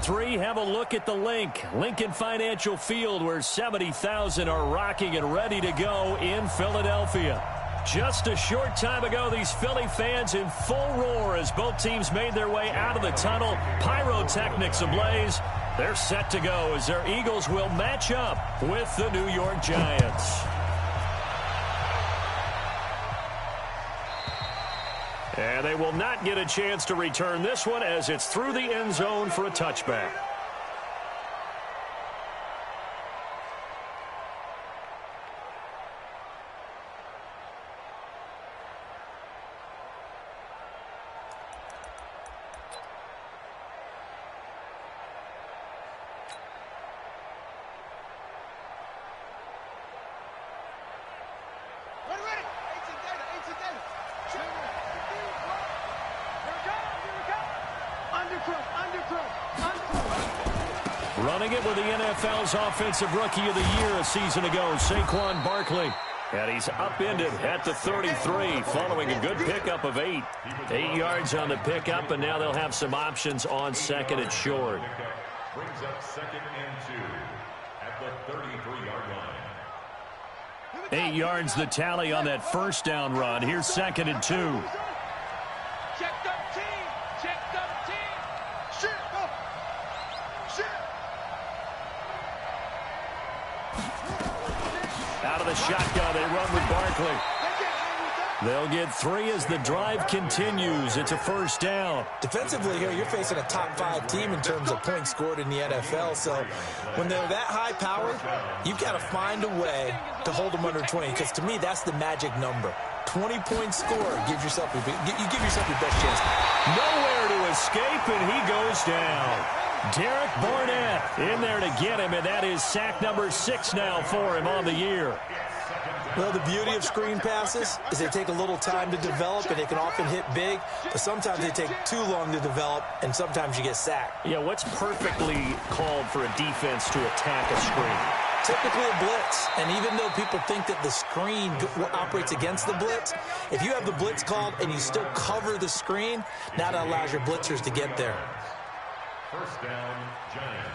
3, have a look at the link. Lincoln Financial Field, where 70,000 are rocking and ready to go in Philadelphia. Just a short time ago, these Philly fans in full roar as both teams made their way out of the tunnel. Pyrotechnics ablaze. They're set to go as their Eagles will match up with the New York Giants. And they will not get a chance to return this one as it's through the end zone for a touchback. Running it with the NFL's Offensive Rookie of the Year a season ago, Saquon Barkley. And he's upended at the 33 following a good pickup of 8. 8 yards on the pickup, and now they'll have some options on second and short. Brings up 2nd and 2 at the 33-yard line. 8 yards the tally on that first down run. Here's 2nd and 2. Check up team. Check up team. Shit. Shit. Out of the shotgun, they run with Barkley. They'll get 3 as the drive continues. It's a first down. Defensively here, you're facing a top 5 team in terms of points scored in the NFL. So when they're that high powered, you've got to find a way to hold them under 20. Because to me, that's the magic number. 20 points scored gives yourself your best chance. Nowhere to escape, and he goes down. Derek Barnett in there to get him, and that is sack number 6 now for him on the year. Well, the beauty of screen passes is they take a little time to develop, and they can often hit big, but sometimes they take too long to develop, and sometimes you get sacked. Yeah, what's perfectly called for a defense to attack a screen? Typically a blitz, and even though people think that the screen operates against the blitz, if you have the blitz called and you still cover the screen, now that allows your blitzers to get there. First down, Giants.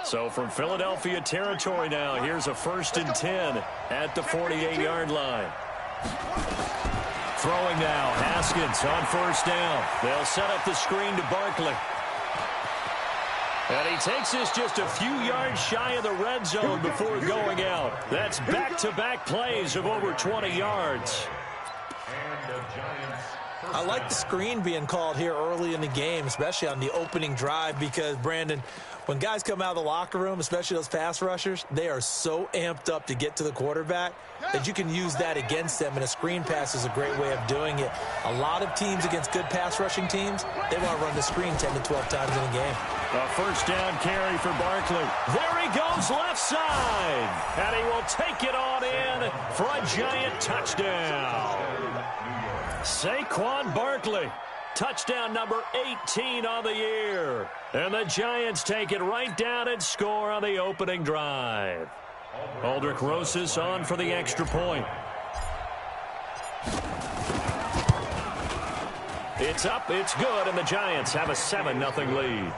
So from Philadelphia territory now, here's a 1st and 10 at the 48-yard line. Throwing now, Haskins on first down. They'll set up the screen to Barkley. And he takes this just a few yards shy of the red zone before going out. That's back-to-back plays of over 20 yards. And the Giants. I like the screen being called here early in the game, especially on the opening drive, because, Brandon, when guys come out of the locker room, especially those pass rushers, they are so amped up to get to the quarterback that you can use that against them, and a screen pass is a great way of doing it. A lot of teams against good pass rushing teams, they want to run the screen 10 to 12 times in a game. A first down carry for Barkley. There he goes left side. And he will take it on in for a Giant touchdown. Saquon Barkley. Touchdown number 18 on the year. And the Giants take it right down and score on the opening drive. Aldrich Rosas on for the extra point. It's up, it's good, and the Giants have a 7-0 lead.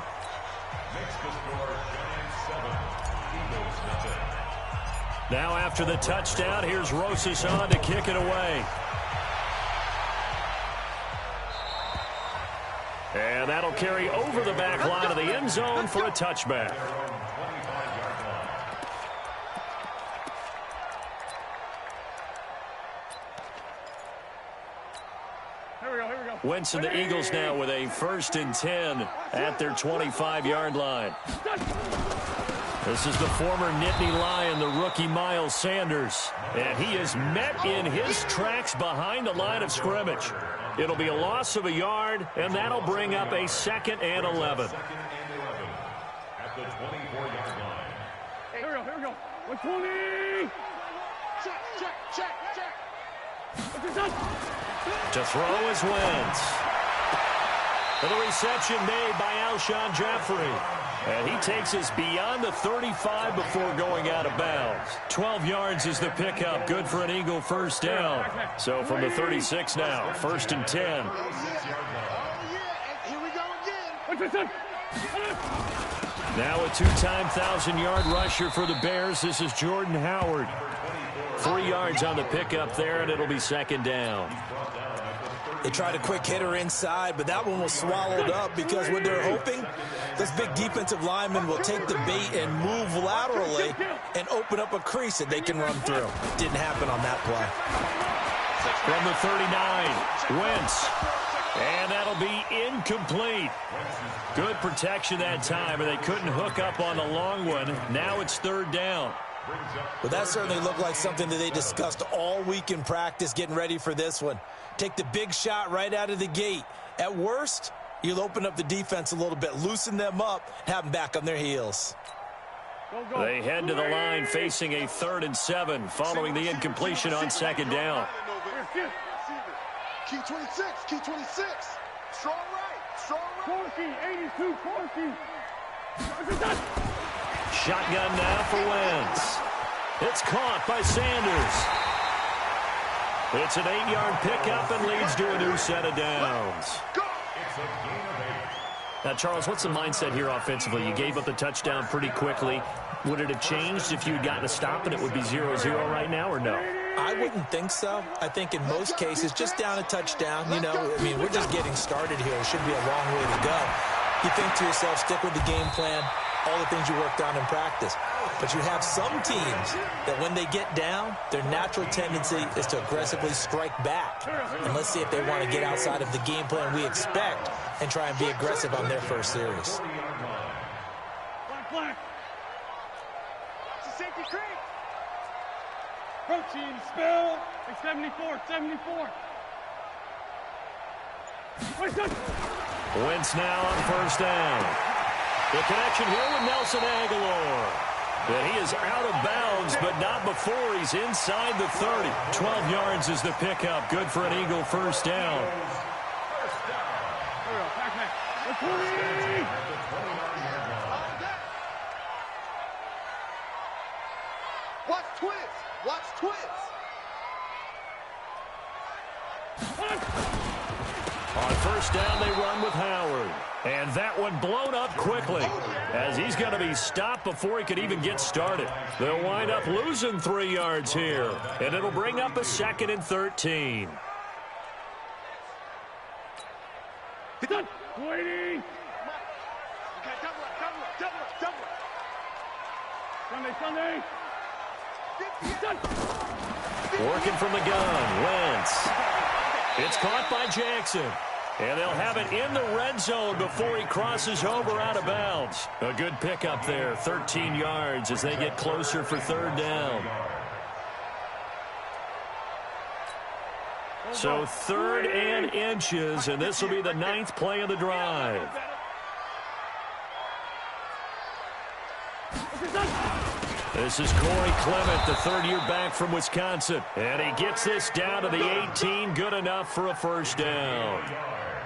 Now after the touchdown, here's Rosas on to kick it away. And that'll carry over the back line of the end zone for a touchback. Wentz and the Eagles now with a 1st and 10 at their 25-yard line. This is the former Nittany Lion, the rookie Miles Sanders. And he is met in his tracks behind the line of scrimmage. It'll be a loss of a yard, and that'll bring up a 2nd and 11. At the 24-yard line. Hey, here we go. 120. Check. To throw is Wentz. And the reception made by Alshon Jeffrey. And he takes us beyond the 35 before going out of bounds. 12 yards is the pickup. Good for an Eagle first down. So from the 36 now, 1st and 10. Now a two-time 1,000-yard rusher for the Bears. This is Jordan Howard. 3 yards on the pickup there, and it'll be 2nd down. They tried a quick hitter inside, but that one was swallowed up because what they're hoping, this big defensive lineman will take the bait and move laterally and open up a crease that they can run through. Didn't happen on that play. From the 39, Wentz. And that'll be incomplete. Good protection that time, and they couldn't hook up on the long one. Now it's 3rd down. But that certainly looked like something that they discussed all week in practice getting ready for this one. Take the big shot right out of the gate. At worst, you'll open up the defense a little bit, loosen them up, have them back on their heels. They head to the line facing a 3rd and 7 following the incompletion on 2nd down. Key 26, key 26. Strong right, strong right. 82, 40. Shotgun now for Wentz. It's caught by Sanders. It's an 8-yard pickup and leads to a new set of downs. Now, Charles, what's the mindset here offensively? You gave up the touchdown pretty quickly. Would it have changed if you had gotten a stop and it would be 0-0 right now, or no? I wouldn't think so. I think in most cases, just down a touchdown, you know, I mean, we're just getting started here. It should be a long way to go. You think to yourself, stick with the game plan, all the things you worked on in practice. But you have some teams that when they get down, their natural tendency is to aggressively strike back. And let's see if they want to get outside of the game plan we expect and try and be aggressive on their first series. Black. Safety creek. Protein spill. 74, 74. Wentz now on 1st down. The connection here with Nelson Aguilar. And he is out of bounds, but not before he's inside the 30. 12 yards is the pickup. Good for an Eagle first down. Watch twins. Watch twins. On 1st down, they run with Howard. And that one blown up quickly as he's going to be stopped before he could even get started. They'll wind up losing 3 yards here, and it'll bring up a 2nd and 13. Waiting. Okay, double it. Sunday. Working from the gun, Wentz. It's caught by Jackson. And they'll have it in the red zone before he crosses over out of bounds. A good pickup there, 13 yards as they get closer for 3rd down. So 3rd and inches, and this will be the 9th play of the drive. This is Corey Clement, the 3rd-year back from Wisconsin. And he gets this down to the 18, good enough for a 1st down.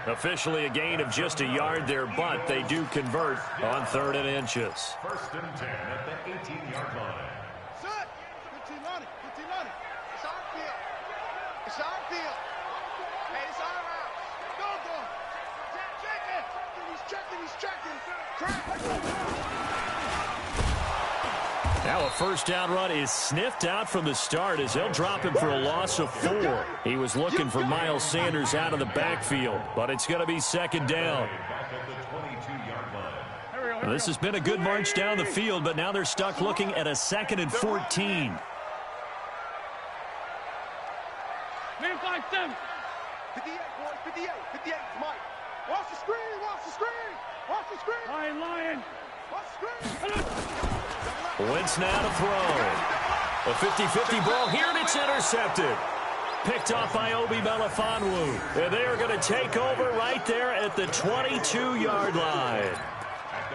Officially a gain of just a yard there, but they do convert on 3rd and inches. 1st and 10 at the 18-yard line. Set. 15 on it. It's our field. It's our field. Hey, it's our house. Go. He's checking. Crack. Now a 1st down run is sniffed out from the start as they'll drop him for a loss of 4. He was looking for Miles Sanders out of the backfield, but it's going to be 2nd down. Now, this has been a good march down the field, but now they're stuck looking at a 2nd and 14. Man 5-7. 58, boys. 58. Mike. Watch the screen. Lion. Watch the screen. Wentz now to throw. A 50-50 ball here, and it's intercepted. Picked off by Obi Melifonwu. And they are going to take over right there at the 22-yard line.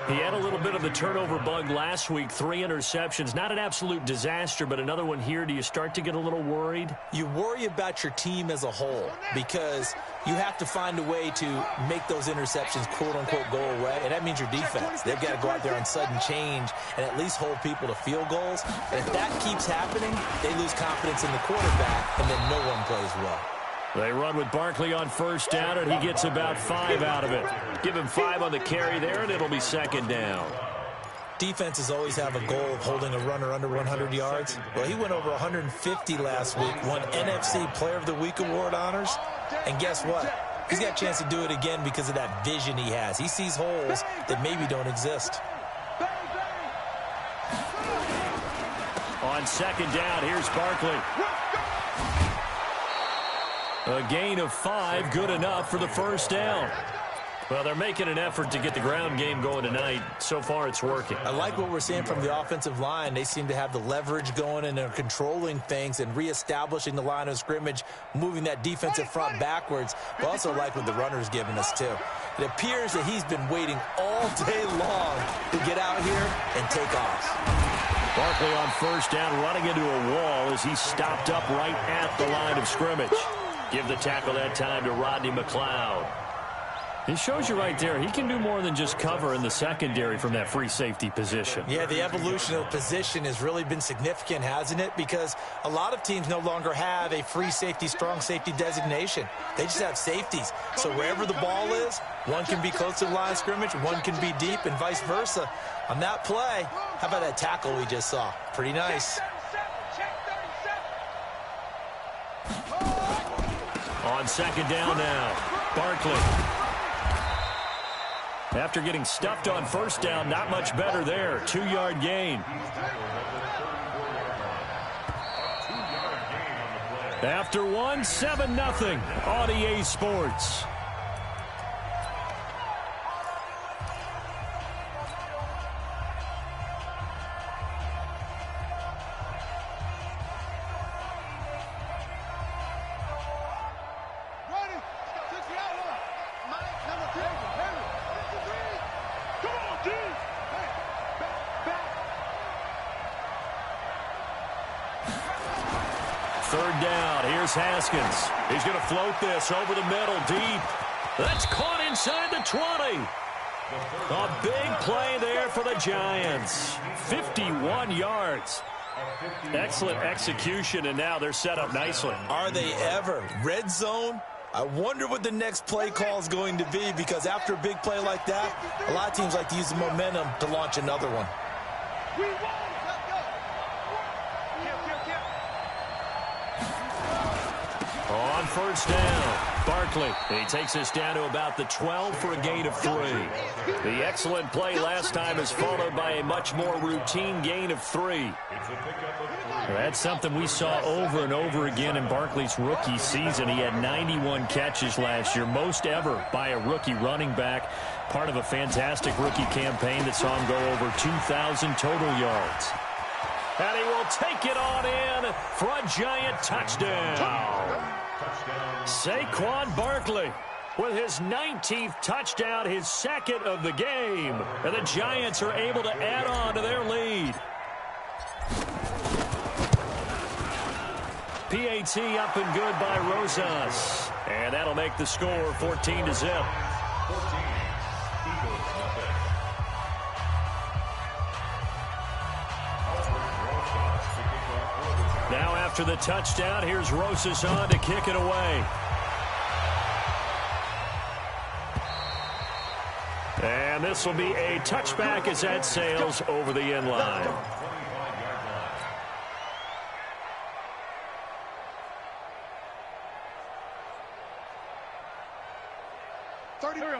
He had a little bit of the turnover bug last week, 3 interceptions. Not an absolute disaster, but another one here. Do you start to get a little worried? You worry about your team as a whole because you have to find a way to make those interceptions, quote-unquote, go away, and that means your defense. They've got to go out there on sudden change and at least hold people to field goals. And if that keeps happening, they lose confidence in the quarterback, and then no one plays well. They run with Barkley on first down, and he gets about 5 out of it. Give him 5 on the carry there, and it'll be second down. Defenses always have a goal of holding a runner under 100 yards. Well, he went over 150 last week, won NFC Player of the Week award honors. And guess what? He's got a chance to do it again because of that vision he has. He sees holes that maybe don't exist. On second down, here's Barkley. A gain of 5, good enough for the first down. Well, they're making an effort to get the ground game going tonight. So far, it's working. I like what we're seeing from the offensive line. They seem to have the leverage going, and they're controlling things and reestablishing the line of scrimmage, moving that defensive front backwards. But also like what the runner's giving us, too. It appears that he's been waiting all day long to get out here and take off. Barkley on first down, running into a wall as he's stopped up right at the line of scrimmage. Give the tackle that time to Rodney McLeod. It shows you right there, he can do more than just cover in the secondary from that free safety position. Yeah, the evolution of the position has really been significant, hasn't it? Because a lot of teams no longer have a free safety, strong safety designation. They just have safeties. So wherever the ball is, one can be close to the line of scrimmage, one can be deep, and vice versa. On that play, how about that tackle we just saw? Pretty nice. On second down now, Barkley. After getting stuffed on first down, not much better there. 2-yard gain. After one, 7-0 on EA Sports. Third down, here's Haskins. He's going to float this over the middle, deep. That's caught inside the 20. A big play there for the Giants. 51 yards. Excellent execution, and now they're set up nicely. Are they ever? Red zone? I wonder what the next play call is going to be, because after a big play like that, a lot of teams like to use the momentum to launch another one. On first down, Barkley. He takes us down to about the 12 for a gain of 3. The excellent play last time is followed by a much more routine gain of 3. That's something we saw over and over again in Barkley's rookie season. He had 91 catches last year, most ever by a rookie running back. Part of a fantastic rookie campaign that saw him go over 2,000 total yards. And he will take it on in for a Giant touchdown. Saquon Barkley with his 19th touchdown, his second of the game. And the Giants are able to add on to their lead. PAT up and good by Rosas. And that'll make the score 14-0. Now after the touchdown, here's Rosas on to kick it away. And this will be a touchback as that sails over the end line.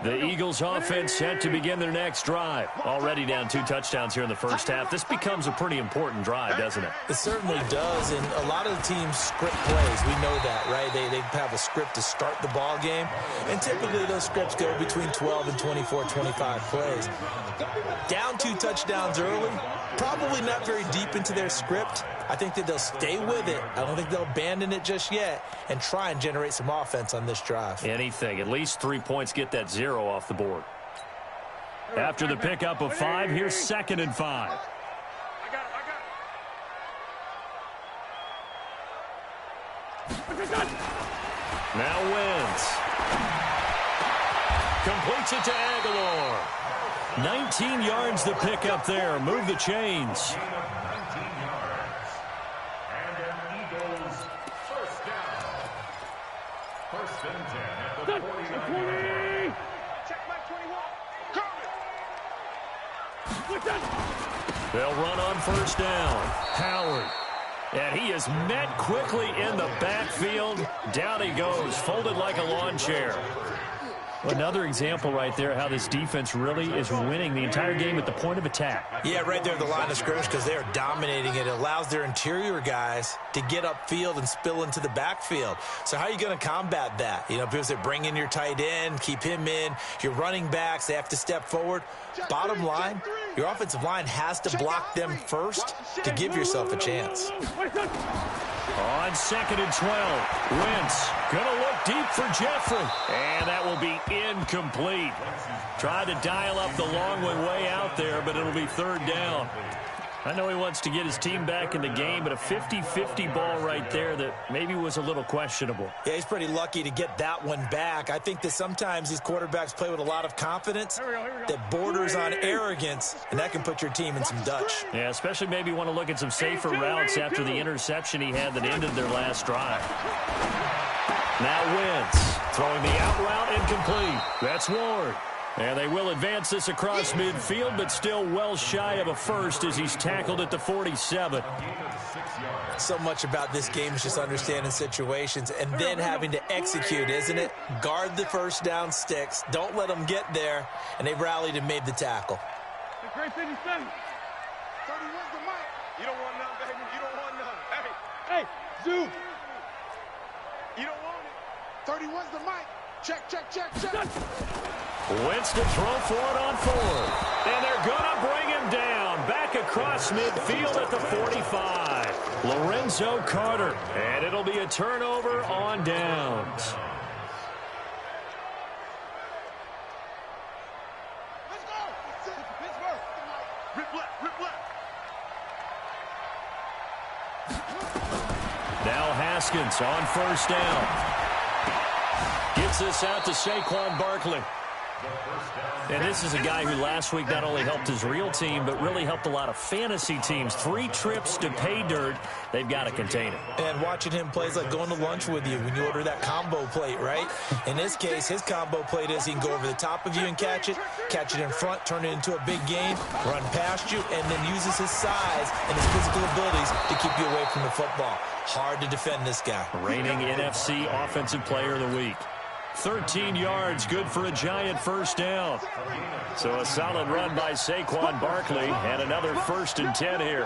The Eagles offense set to begin their next drive. Already down 2 touchdowns here in the first half. This becomes a pretty important drive, doesn't it? It certainly does, and a lot of the teams script plays. We know that, right? They have a script to start the ball game, and typically those scripts go between 12 and 24, 25 plays. Down 2 touchdowns early, probably not very deep into their script. I think that they'll stay with it. I don't think they'll abandon it just yet and try and generate some offense on this drive. Anything. At least 3 points, get that 0 off the board. After the pickup of 5, here's 2nd and 5. Now Wentz. Completes it to Aguilar. 19 yards the pickup there. Move the chains. Gain of 19 yards. And an Eagles first down. 1st and 10 at the 49-yard line. Check my 21. They'll run on 1st down. Howard. And he is met quickly in the backfield. Down he goes, folded like a lawn chair. Another example right there how this defense really is winning the entire game at the point of attack. Yeah, right there at the line of scrimmage because they are dominating it. It allows their interior guys to get upfield and spill into the backfield. So how are you going to combat that? You know, because they bring in your tight end, keep him in. Your running backs, they have to step forward. Bottom line, your offensive line has to block them first to give yourself a chance. On 2nd and 12, Wentz gonna look deep for Jeffrey, and that will be incomplete. Tried to dial up the long way out there, but it'll be 3rd down. I know he wants to get his team back in the game, but a 50-50 ball right there that maybe was a little questionable. Yeah, he's pretty lucky to get that one back. I think that sometimes these quarterbacks play with a lot of confidence that borders on arrogance, and that can put your team in some Dutch. Yeah, especially maybe want to look at some safer routes after the interception he had that ended their last drive. Now Wentz throwing the out route incomplete. That's Ward. And they will advance this across midfield, but still well shy of a first as he's tackled at the 47. So much about this game is just understanding situations and then having to execute, isn't it? Guard the 1st down sticks. Don't let them get there. And they rallied and made the tackle. Great 57. 31's the mic. You don't want none, baby. You don't want none. Hey, Zoo. You don't want it. 31's the mic. Check. Wentz to throw for it on 4th. And they're going to bring him down. Back across midfield at the 45. Lorenzo Carter. And it'll be a turnover on downs. Let's go. Pittsburgh. Rip left. Now Haskins on 1st down. Gets this out to Saquon Barkley. And this is a guy who last week not only helped his real team, but really helped a lot of fantasy teams. 3 trips to pay dirt. They've got to contain it. And watching him play is like going to lunch with you when you order that combo plate, right? In this case, his combo plate is he can go over the top of you and catch it in front, turn it into a big gain, run past you, and then uses his size and his physical abilities to keep you away from the football. Hard to defend this guy. Reigning NFC Offensive Player of the Week. 13 yards, good for a giant 1st down. So a solid run by Saquon Barkley, and another 1st and 10 here.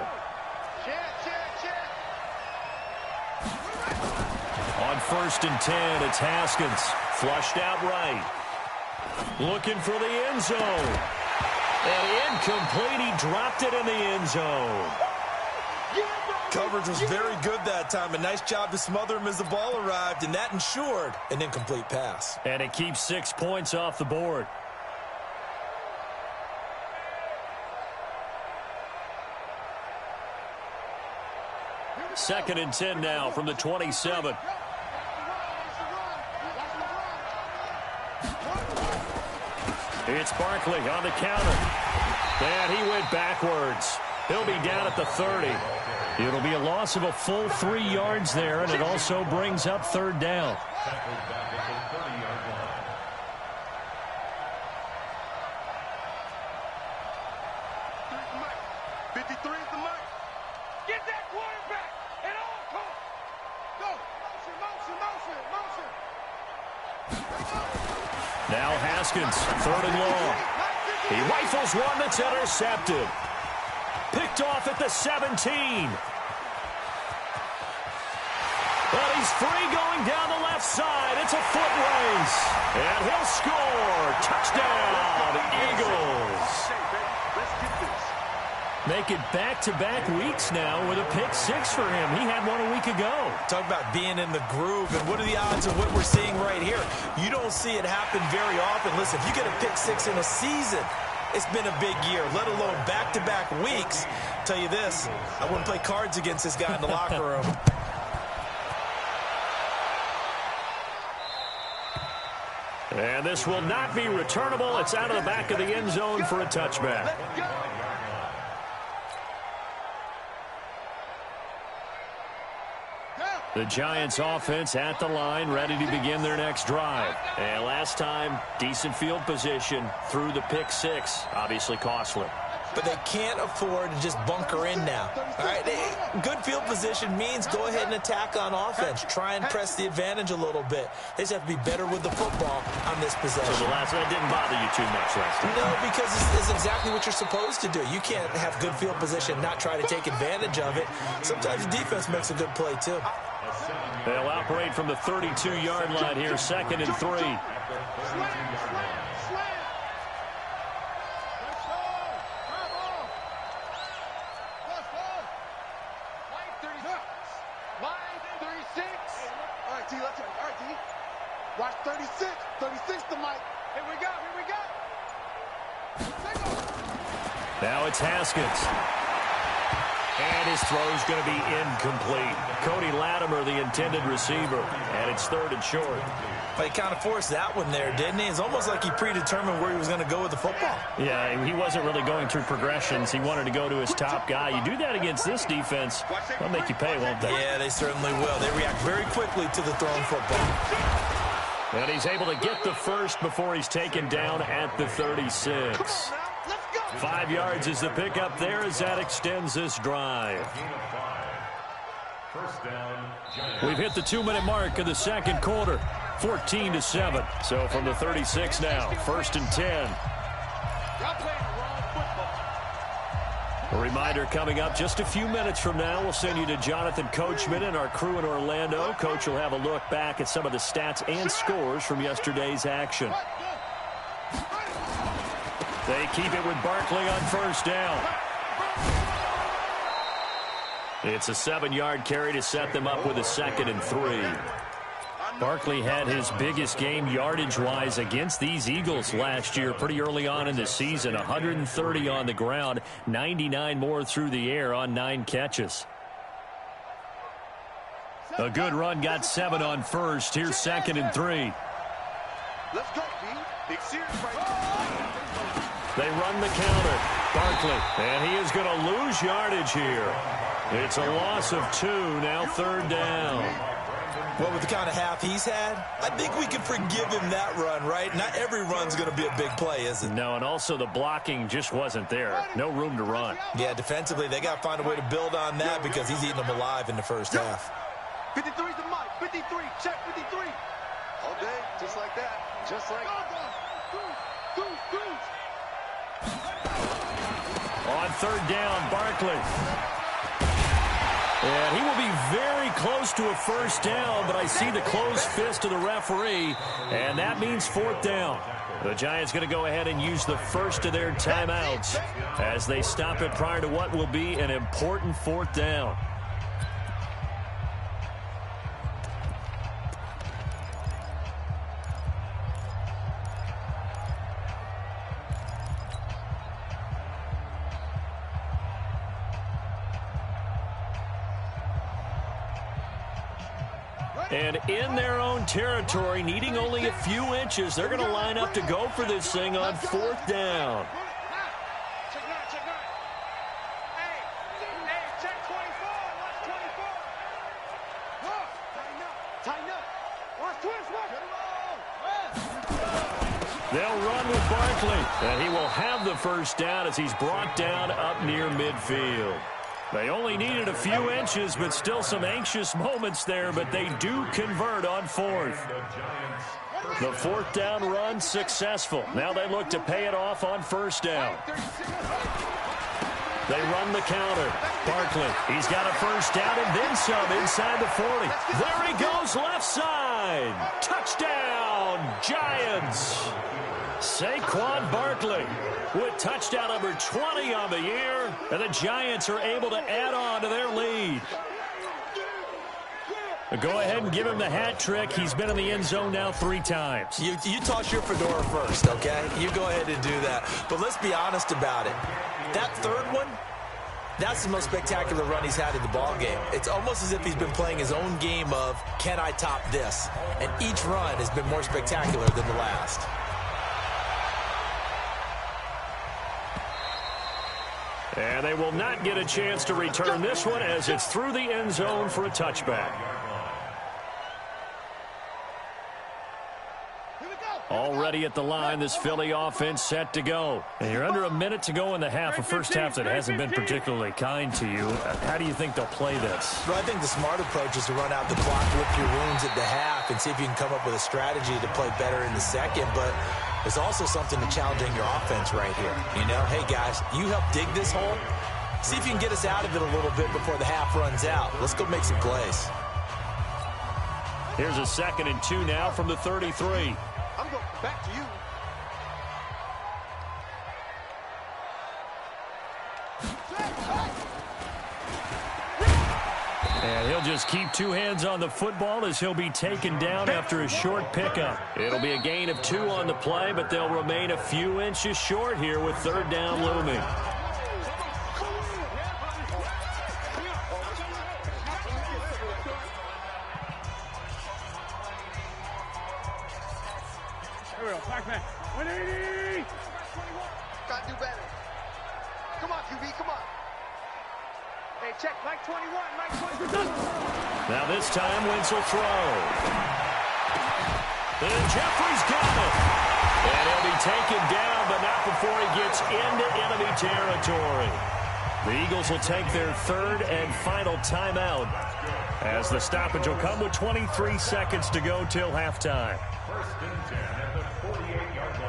On 1st and 10, it's Haskins. Flushed out right. Looking for the end zone. And incomplete, he dropped it in the end zone. Coverage was very good that time. A nice job to smother him as the ball arrived, and that ensured an incomplete pass. And it keeps 6 points off the board. Second and 10 now from the 27. It's Barkley on the counter. And he went backwards. He'll be down at the 30. It'll be a loss of a full 3 yards there, and it also brings up 3rd down. Tackled back at the 30-yard line. Get that quarterback at all costs. Go. Motion. Now Haskins, 3rd and long. He rifles one that's intercepted. Picked off at the 17. But he's free going down the left side. It's a foot race. And he'll score. Touchdown, Eagles. Make it back-to-back weeks now with a pick 6 for him. He had one a week ago. Talk about being in the groove, and what are the odds of what we're seeing right here? You don't see it happen very often. Listen, if you get a pick 6 in a season, it's been a big year, let alone back-to-back weeks. I'll tell you this, I wouldn't play cards against this guy in the locker room. And this will not be returnable. It's out of the back of the end zone for a touchback. The Giants offense at the line, ready to begin their next drive. And last time, decent field position through the pick six. Obviously costly. But they can't afford to just bunker in now. All right, good field position means go ahead and attack on offense. Try and press the advantage a little bit. They just have to be better with the football on this possession. So that didn't bother you too much last time? No, because it's exactly what you're supposed to do. You can't have good field position and not try to take advantage of it. Sometimes the defense makes a good play, too. They'll operate from the 32-yard line here, 2nd and 3. Watch 36. 36 to Mike. Here we go. Now it's Haskins. And his throw's going to be incomplete. Cody Latimer, the intended receiver. And it's 3rd and short. But he kind of forced that one there, didn't he? It's almost like he predetermined where he was going to go with the football. Yeah, he wasn't really going through progressions. He wanted to go to his top guy. You do that against this defense, they'll make you pay, won't they? Yeah, they certainly will. They react very quickly to the thrown football. And he's able to get the first before he's taken down at the 36. 5 yards is the pickup there as that extends this drive. We've hit the 2-minute mark of the second quarter. 14-7. So from the 36 now, 1st and 10. A reminder coming up just a few minutes from now. We'll send you to Jonathan Coachman and our crew in Orlando. Coach will have a look back at some of the stats and scores from yesterday's action. They keep it with Barkley on 1st down. It's a 7-yard carry to set them up with a 2nd and 3. Barkley had his biggest game yardage-wise against these Eagles last year pretty early on in the season. 130 on the ground, 99 more through the air on 9 catches. A good run got 7 on 1st. Here's 2nd and 3. Let's go, B. Big series right. They run the counter. Barkley, and he is going to lose yardage here. It's a loss of 2, now 3rd down. Well, with the kind of half he's had, I think we can forgive him that run, right? Not every run's going to be a big play, is it? No, and also the blocking just wasn't there. No room to run. Yeah, defensively, they got to find a way to build on that because he's eating them alive in the first half. 53's the Mike. 53. Check 53. All day, just like that. Just like On 3rd down, Barkley. And he will be very close to a 1st down, but I see the closed fist of the referee, and that means 4th down. The Giants going to go ahead and use the first of their timeouts as they stop it prior to what will be an important 4th down. And in their own territory, needing only a few inches, they're going to line up to go for this thing on 4th down. They'll run with Barkley, and he will have the 1st down as he's brought down up near midfield. They only needed a few inches, but still some anxious moments there, but they do convert on 4th. The 4th down run successful. Now they look to pay it off on 1st down. They run the counter. Barkley, he's got a 1st down and then some inside the 40. There he goes, left side. Touchdown, Giants. Saquon Barkley with touchdown number 20 on the year, and the Giants are able to add on to their lead. Go ahead and give him the hat trick. He's been in the end zone now 3 times. You toss your fedora first, okay? You go ahead and do that. But let's be honest about it. That third one, that's the most spectacular run he's had in the ball game. It's almost as if he's been playing his own game of, can I top this? And each run has been more spectacular than the last. And they will not get a chance to return this one as it's through the end zone for a touchback. Already at the line, this Philly offense set to go. And you're under a minute to go in the half, a first half that hasn't been particularly kind to you. How do you think they'll play this? Well, I think the smart approach is to run out the clock, lick your wounds at the half, and see if you can come up with a strategy to play better in the second. But there's also something to challenging your offense right here. You know, hey, guys, you help dig this hole. See if you can get us out of it a little bit before the half runs out. Let's go make some plays. Here's a 2nd and 2 now from the 33. I'm going back to you. And he'll just keep 2 hands on the football as he'll be taken down after a short pickup. It'll be a gain of 2 on the play, but they'll remain a few inches short here with 3rd down looming. Pac-Man, 180! Gotta do better. Come on, QB, come on. Hey, check, Mike 21, Mike 21. Now this time, Wentz will throw. And Jeffrey's got it. And he'll be taken down, but not before he gets into enemy territory. The Eagles will take their 3rd and final timeout as the stoppage will come with 23 seconds to go till halftime. 1st and 10 at the 48-yard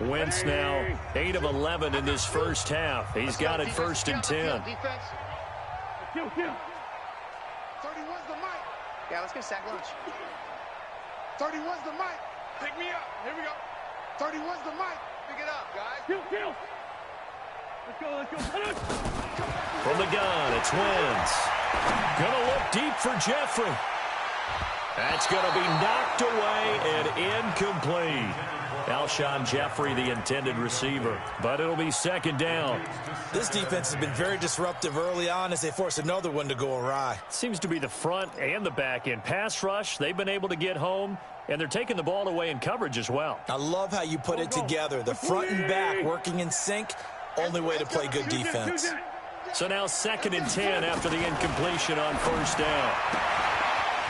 line. Wentz now 8 of 11 in this first half. He's got it 1st and 10. Defense. 31's the mic. Yeah, let's get sack lunch. 31's the mic. Pick me up. Here we go. 31's the mic. Pick it up, guys. Kill. Let's go. From the gun, it's Wentz. Gonna look deep for Jeffrey. That's gonna be knocked away and incomplete. Alshon Jeffrey, the intended receiver, but it'll be 2nd down. This defense has been very disruptive early on as they force another one to go awry. Seems to be the front and the back end. Pass rush, they've been able to get home, and they're taking the ball away in coverage as well. I love how you put it together. The front and back working in sync, only way to play good defense. So now 2nd and 10 after the incompletion on 1st down.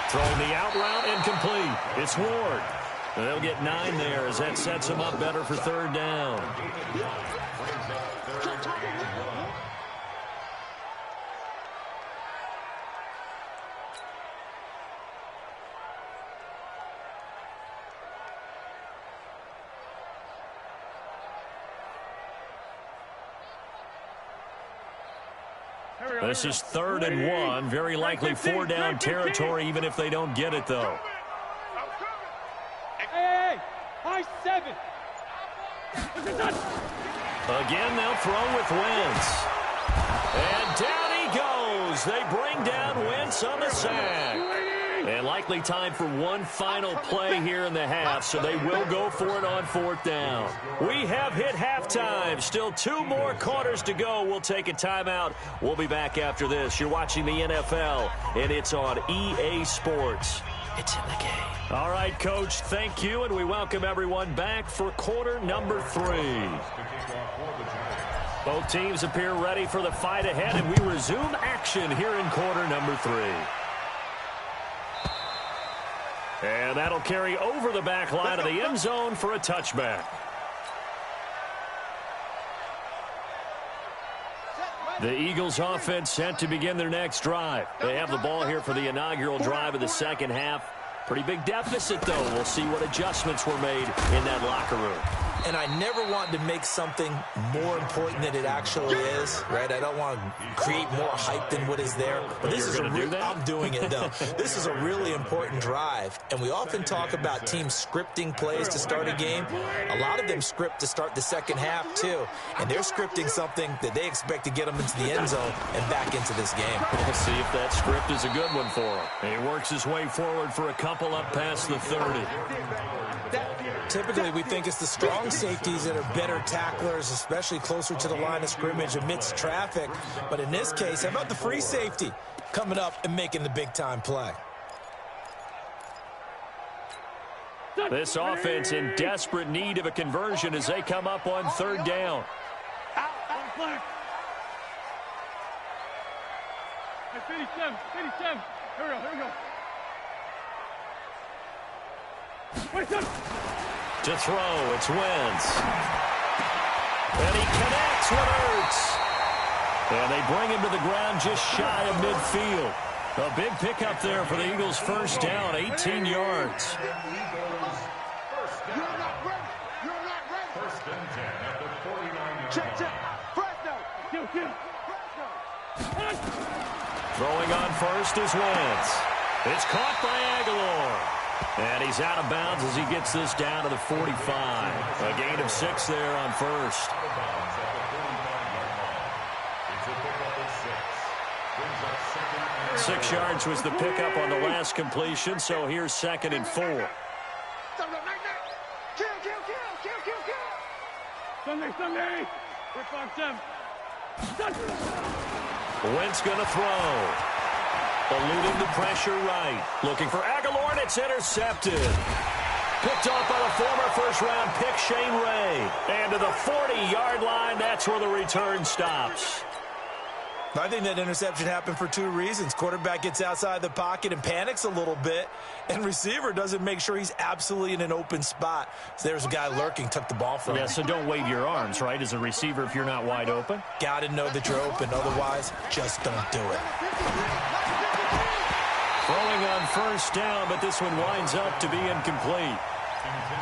Throwing the out route incomplete. It's Ward. They'll get 9 there as that sets them up better for 3rd down. This is 3rd and 1. Very likely 4-down territory, even if they don't get it, though. Hey, high 7. Again, they'll throw with Wentz. And down he goes. They bring down Wentz on the sack. And likely time for one final play here in the half, so they will go for it on 4th down. We have hit halftime. Still 2 more quarters to go. We'll take a timeout. We'll be back after this. You're watching the NFL, and it's on EA Sports. It's in the game. All right, Coach, thank you, and we welcome everyone back for quarter number 3. Both teams appear ready for the fight ahead, and we resume action here in quarter number 3. And that'll carry over the back line of the end zone for a touchback. The Eagles offense set to begin their next drive. They have the ball here for the inaugural drive of the 2nd half. Pretty big deficit, though. We'll see what adjustments were made in that locker room. and I never want to make something more important than it actually is, right? I don't want to create more hype than what is there. But this is I'm doing it, though. This is a really important drive, and we often talk about teams scripting plays to start a game. A lot of them script to start the second half, too, and they're scripting something that they expect to get them into the end zone and back into this game. We'll see if that script is a good one for him. He works his way forward for a couple up past the 30. Typically, we think it's the strong safeties that are better tacklers, especially closer to the line of scrimmage amidst traffic. But in this case, how about the free safety coming up and making the big-time play? This offense in desperate need of a conversion as they come up on third down. Hey, 57. Here we go. To throw, it's Wentz. And he connects with Ertz. And they bring him to the ground just shy of midfield. A big pickup there for the Eagles' first down, 18 yards. You're not ready. First and 10 at the 49-yard Check. line. Kill. Throwing on first is Wentz. It's caught by Aguilar. And he's out of bounds as he gets this down to the 45. A gain of 6 there on first. Out of bounds at the 45-yard line. It's a pickup of 6. Brings up second and 6 yards was the pickup on the last completion, so here's 2nd and 4. Kill. Sunday. We're 5-7. Wentz going to throw. Eluding the pressure right. Looking for Aguilar, and it's intercepted. Picked off by the former first-round pick, Shane Ray. And to the 40-yard line, that's where the return stops. I think that interception happened for 2 reasons. Quarterback gets outside the pocket and panics a little bit, and receiver doesn't make sure he's absolutely in an open spot. So there's a guy lurking, took the ball from him. Yeah, so don't wave your arms, right, as a receiver if you're not wide open. Got to know that you're open. Otherwise, just don't do it. Throwing on first down, but this one winds up to be incomplete.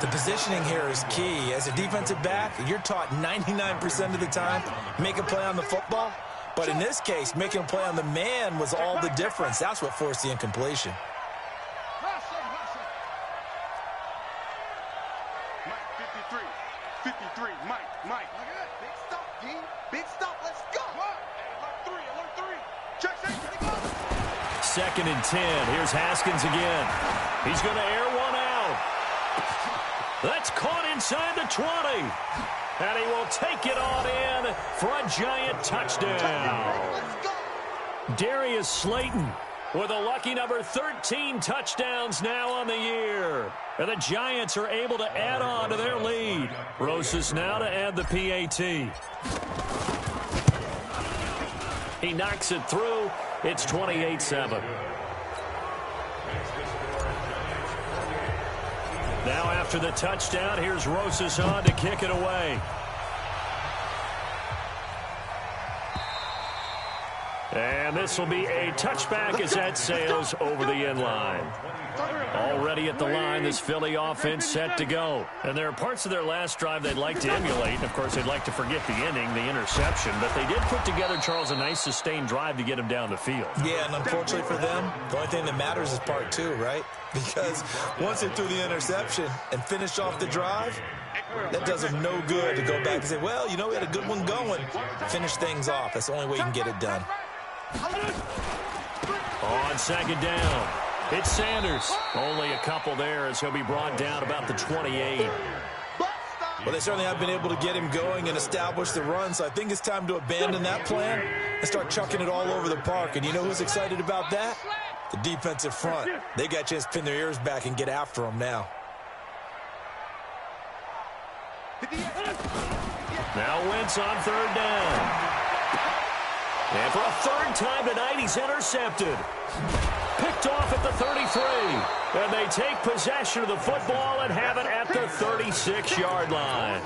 The positioning here is key. As a defensive back, you're taught 99% of the time, make a play on the football. But in this case, making a play on the man was all the difference. That's what forced the incompletion. Mike, 53, Mike. Big stop, D. Big stop, let's go. Alert 3. Check. 2nd and 10. Here's Haskins again. He's going to air one out. That's caught inside the 20. And he will take it on in for a giant touchdown. Darius Slayton with a lucky number 13 touchdowns now on the year. And the Giants are able to add on to their lead. Rosas now to add the PAT. He knocks it through. It's 28-7. Now after the touchdown, here's Rosas on to kick it away. And this will be a touchback as that sails over the end line. Already at the line, this Philly offense set to go. And there are parts of their last drive they'd like to emulate. Of course, they'd like to forget the inning, the interception. But they did put together, Charles, a nice sustained drive to get him down the field. Yeah, and unfortunately for them, the only thing that matters is part 2, right? Because once they threw the interception and finished off the drive, that does them no good to go back and say, well, you know, we had a good one going. Finish things off. That's the only way you can get it done. On 2nd down, it's Sanders. Only a couple there as he'll be brought down about the 28. Well, they certainly have been able to get him going and establish the run, so I think it's time to abandon that plan and start chucking it all over the park. And you know who's excited about that? The defensive front. They got a chance to pin their ears back and get after him now. Now Wentz on 3rd down. And for a 3rd time tonight, he's intercepted. Picked off at the 33. And they take possession of the football and have it at the 36-yard line.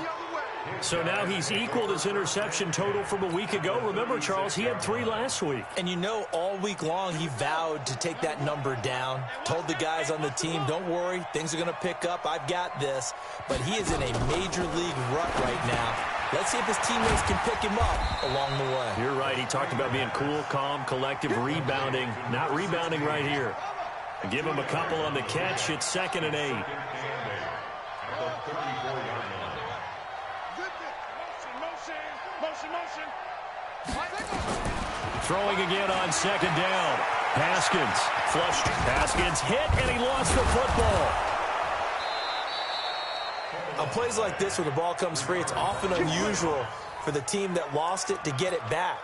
So now he's equaled his interception total from a week ago. Remember, Charles, he had 3 last week. And you know, all week long, he vowed to take that number down. Told the guys on the team, don't worry, things are going to pick up. I've got this. But he is in a major league rut right now. Let's see if his teammates can pick him up along the way. You're right. He talked about being cool, calm, collective, rebounding. Not rebounding right here. Give him a couple on the catch. It's 2nd and 8. Throwing again on 2nd down. Haskins flushed. Haskins hit, and he lost the football. On plays like this where the ball comes free, it's often unusual for the team that lost it to get it back.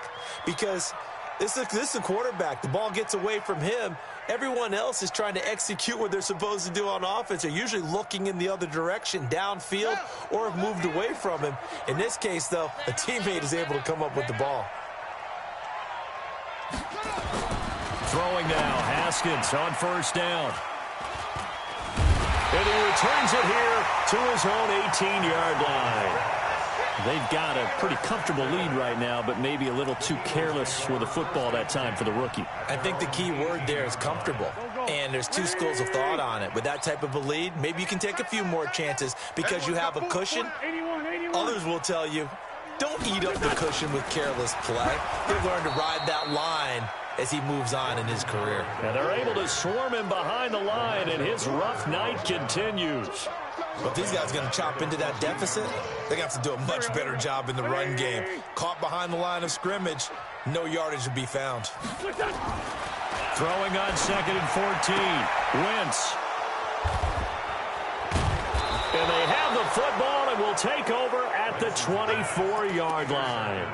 Because this is a quarterback. The ball gets away from him. Everyone else is trying to execute what they're supposed to do on offense. They're usually looking in the other direction, downfield, or have moved away from him. In this case, though, a teammate is able to come up with the ball. Throwing now, Haskins on 1st down. And he returns it here to his own 18-yard line. They've got a pretty comfortable lead right now, but maybe a little too careless with the football that time for the rookie. I think the key word there is comfortable. And there's 2 schools of thought on it. With that type of a lead, maybe you can take a few more chances because you have a cushion. Others will tell you, don't eat up the cushion with careless play. He'll learn to ride that line as he moves on in his career. And they're able to swarm him behind the line, and his rough night continues. But these guys are going to chop into that deficit. They're going to have to do a much better job in the run game. Caught behind the line of scrimmage, no yardage to be found. Throwing on 2nd and 14. Wentz. And they have the football and will take over at the 24-yard line.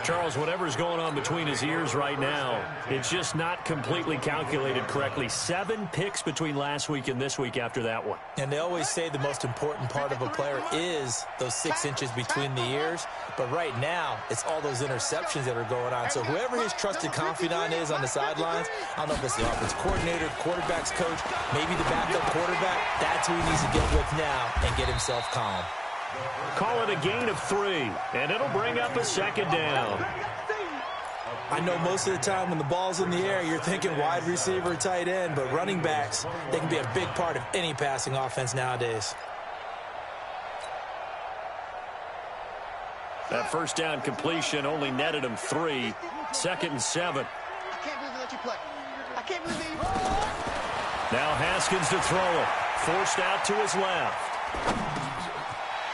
Charles, whatever's going on between his ears right now, it's just not completely calculated correctly. 7 picks between last week and this week after that one. And they always say the most important part of a player is those 6 inches between the ears. But right now, it's all those interceptions that are going on. So whoever his trusted confidant is on the sidelines, I don't know if it's the offense coordinator, quarterback's coach, maybe the backup quarterback, that's who he needs to get with now and get himself calm. Call it a gain of 3, and it'll bring up a 2nd down. I know most of the time when the ball's in the air, you're thinking wide receiver, tight end, but running backs, they can be a big part of any passing offense nowadays. That 1st down completion only netted him 3. 2nd and 7. I can't believe they let you play. I can't believe they... Now Haskins to throw it. Forced out to his left.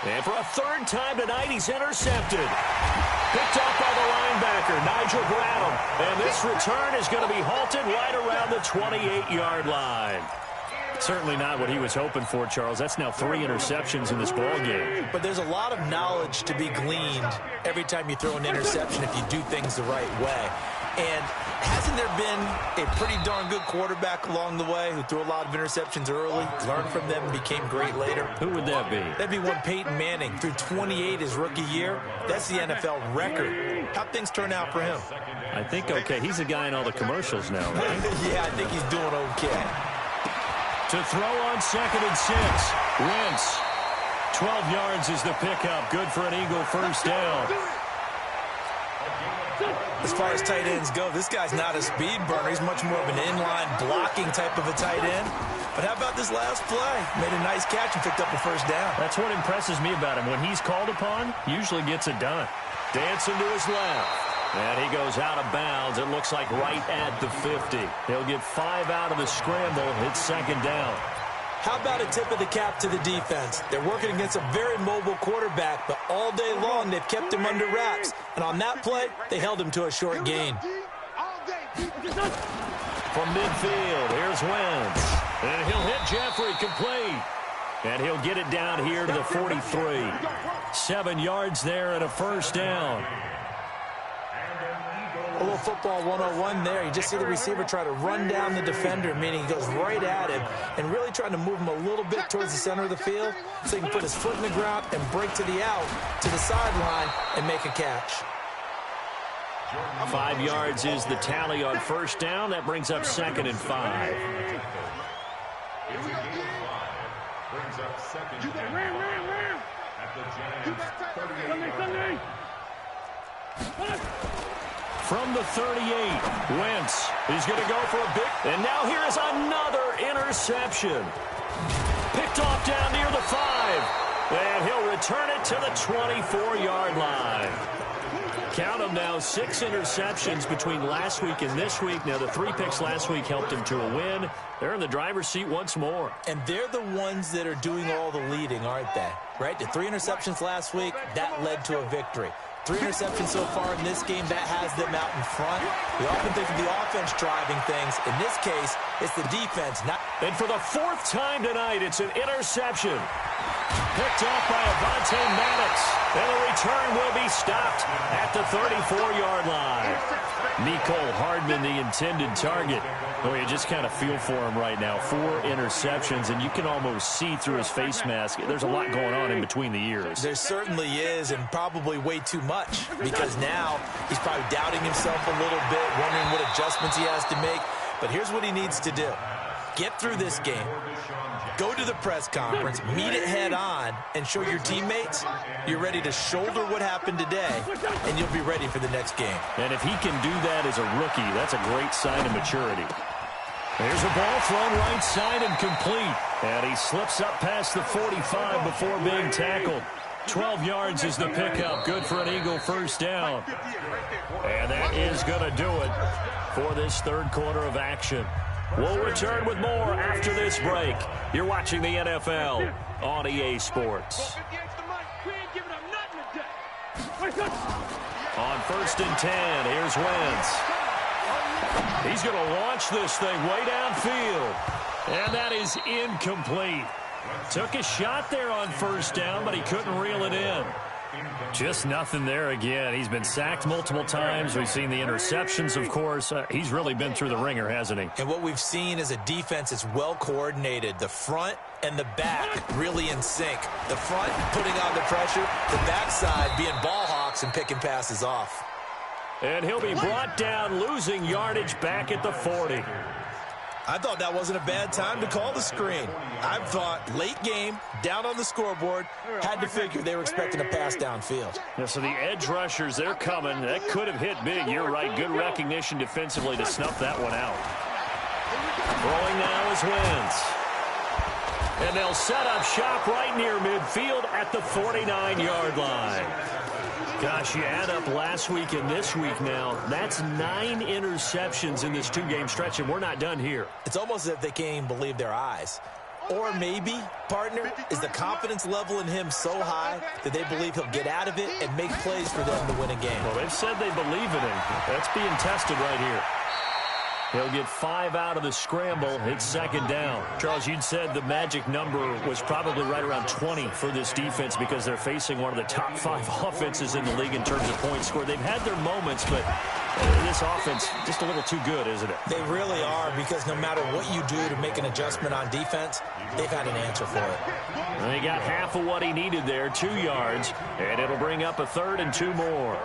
And for a 3rd time tonight, he's intercepted. Picked up by the linebacker, Nigel Brown. And this return is going to be halted right around the 28-yard line. Certainly not what he was hoping for, Charles. That's now 3 interceptions in this ball game. But there's a lot of knowledge to be gleaned every time you throw an interception if you do things the right way. And hasn't there been a pretty darn good quarterback along the way who threw a lot of interceptions early, learned from them, and became great later? Who would that be? That'd be one Peyton Manning. Threw 28 his rookie year. That's the NFL record. How'd things turn out for him? I think okay. He's a guy in all the commercials now, right? Yeah, I think he's doing okay. To throw on 2nd and 6. Wentz. 12 yards is the pickup. Good for an Eagle 1st down. As far as tight ends go, this guy's not a speed burner. He's much more of an inline blocking type of a tight end. But how about this last play? Made a nice catch and picked up a 1st down. That's what impresses me about him. When he's called upon, usually gets it done. Dancing to his left. And he goes out of bounds. It looks like right at the 50. He'll get 5 out of the scramble. It's 2nd down. How about a tip of the cap to the defense? They're working against a very mobile quarterback, but all day long they've kept him under wraps. And on that play, they held him to a short gain. From midfield, here's Wentz. And he'll hit Jeffrey complete. And he'll get it down here to the 43. 7 yards there and a 1st down. A little football 101 there. You just see the receiver try to run down the defender, meaning he goes right at him and really trying to move him a little bit towards the center of the field so he can put his foot in the ground and break to the out, to the sideline, and make a catch. 5 yards is the tally on 1st down. That brings up 2nd and 5. Brings up 2nd and 5 at the Giants' from the 38. Wentz, he's going to go for a big, and now here is another interception. Picked off down near the 5, and he'll return it to the 24-yard line. Count them now, 6 interceptions between last week and this week. Now, the 3 picks last week helped him to a win. They're in the driver's seat once more. And they're the ones that are doing all the leading, aren't they? Right? The 3 interceptions last week, that led to a victory. 3 interceptions so far in this game, that has them out in front. We often think of the offense driving things. In this case, it's the defense. And for the 4th time tonight, it's an interception. Picked off by Avonte Maddox. And the return will be stopped at the 34-yard line. Mecole Hardman, the intended target. Oh, you just kind of feel for him right now. 4 interceptions, and you can almost see through his face mask. There's a lot going on in between the ears. There certainly is, and probably way too much, because now he's probably doubting himself a little bit, wondering what adjustments he has to make. But here's what he needs to do. Get through this game, go to the press conference, meet it head on, and show your teammates you're ready to shoulder what happened today, and you'll be ready for the next game. And if he can do that as a rookie, that's a great sign of maturity. There's a ball thrown right side and complete. And he slips up past the 45 before being tackled. 12 yards is the pickup. Good for an Eagle first down. And that is going to do it for this 3rd quarter of action. We'll return with more after this break. You're watching the NFL on EA Sports. On 1st and 10, here's Wentz. He's going to launch this thing way downfield. And that is incomplete. Took a shot there on 1st down, but he couldn't reel it in. Just nothing there again. He's been sacked multiple times. We've seen the interceptions, of course. He's really been through the ringer, hasn't he? And what we've seen is a defense that's well coordinated. The front and the back really in sync. The front putting on the pressure, the backside being ball hawks and picking passes off. And he'll be brought down, losing yardage back at the 40. I thought that wasn't a bad time to call the screen. I thought late game, down on the scoreboard, had to figure they were expecting a pass downfield. Yeah, so the edge rushers, they're coming. That could have hit big. You're right. Good recognition defensively to snuff that one out. Throwing now is Wentz. And they'll set up shop right near midfield at the 49-yard line. Gosh, you add up last week and this week now, that's 9 interceptions in this 2-game stretch, and we're not done here. It's almost as if they can't even believe their eyes. Or maybe, partner, is the confidence level in him so high that they believe he'll get out of it and make plays for them to win a game. Well, they've said they believe in him. That's being tested right here. He'll get 5 out of the scramble. It's 2nd down. Charles, you'd said the magic number was probably right around 20 for this defense because they're facing one of the top 5 offenses in the league in terms of points scored. They've had their moments, but this offense just a little too good, isn't it? They really are, because no matter what you do to make an adjustment on defense, they've had an answer for it. And they got half of what he needed there, 2 yards, and it'll bring up a 3rd and 2 more.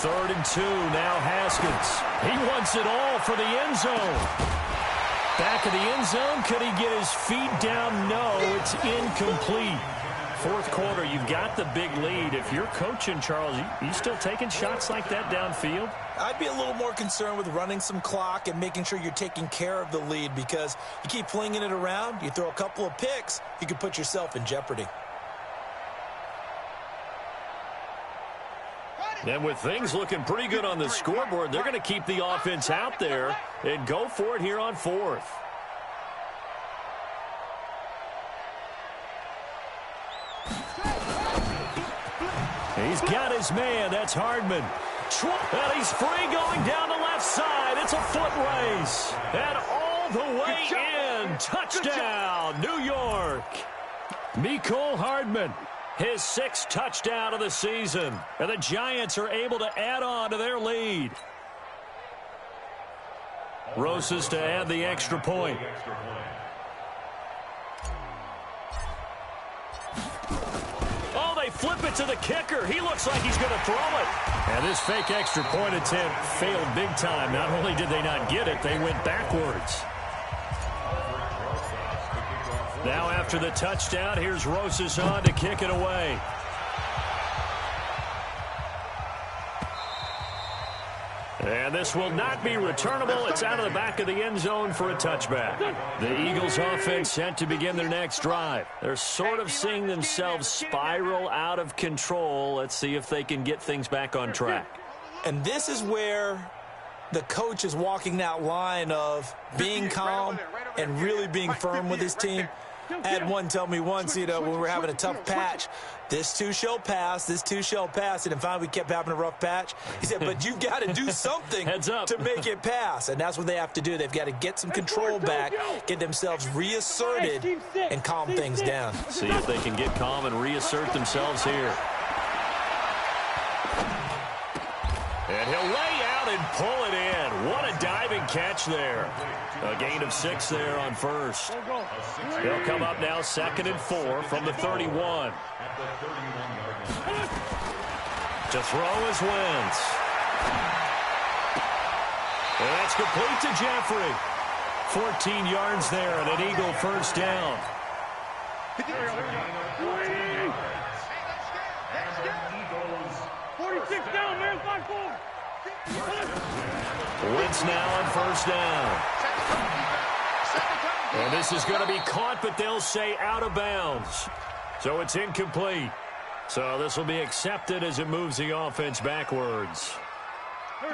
Third and 2, now Haskins. He wants it all for the end zone. Back of the end zone, could he get his feet down? No, it's incomplete. 4th quarter, you've got the big lead. If you're coaching, Charles, you still taking shots like that downfield? I'd be a little more concerned with running some clock and making sure you're taking care of the lead, because you keep flinging it around, you throw a couple of picks, you could put yourself in jeopardy. And with things looking pretty good on the scoreboard, they're going to keep the offense out there and go for it here on 4th. He's got his man. That's Hardman. And he's free going down the left side. It's a foot race. And all the way in. Touchdown, New York. Mecole Hardman. His 6th touchdown of the season. And the Giants are able to add on to their lead. Rosas to add the extra point. Oh, they flip it to the kicker. He looks like he's going to throw it. And this fake extra point attempt failed big time. Not only did they not get it, they went backwards. Now after the touchdown, here's Rosas on to kick it away. And this will not be returnable. It's out of the back of the end zone for a touchback. The Eagles offense set to begin their next drive. They're sort of seeing themselves spiral out of control. Let's see if they can get things back on track. And this is where the coach is walking that line of being calm and really being firm with his team. I had one tell me once, when we were having a tough patch, this too shall pass, this too shall pass. And finally we kept having a rough patch. He said, but you've got to do something to make it pass. And that's what they have to do. They've got to get some control back, get themselves reasserted, and calm things down. See if they can get calm and reassert themselves here. And he'll lay out and pull it in. What a diving catch there. A gain of 6 there on first. They'll come up now 2nd and 4 from the 31. To throw is Wentz. And that's complete to Jeffrey. 14 yards there and an Eagle first down. Down, man, 5-4. Wentz now on first down. And this is going to be caught, but they'll say out of bounds. So it's incomplete. So this will be accepted as it moves the offense backwards.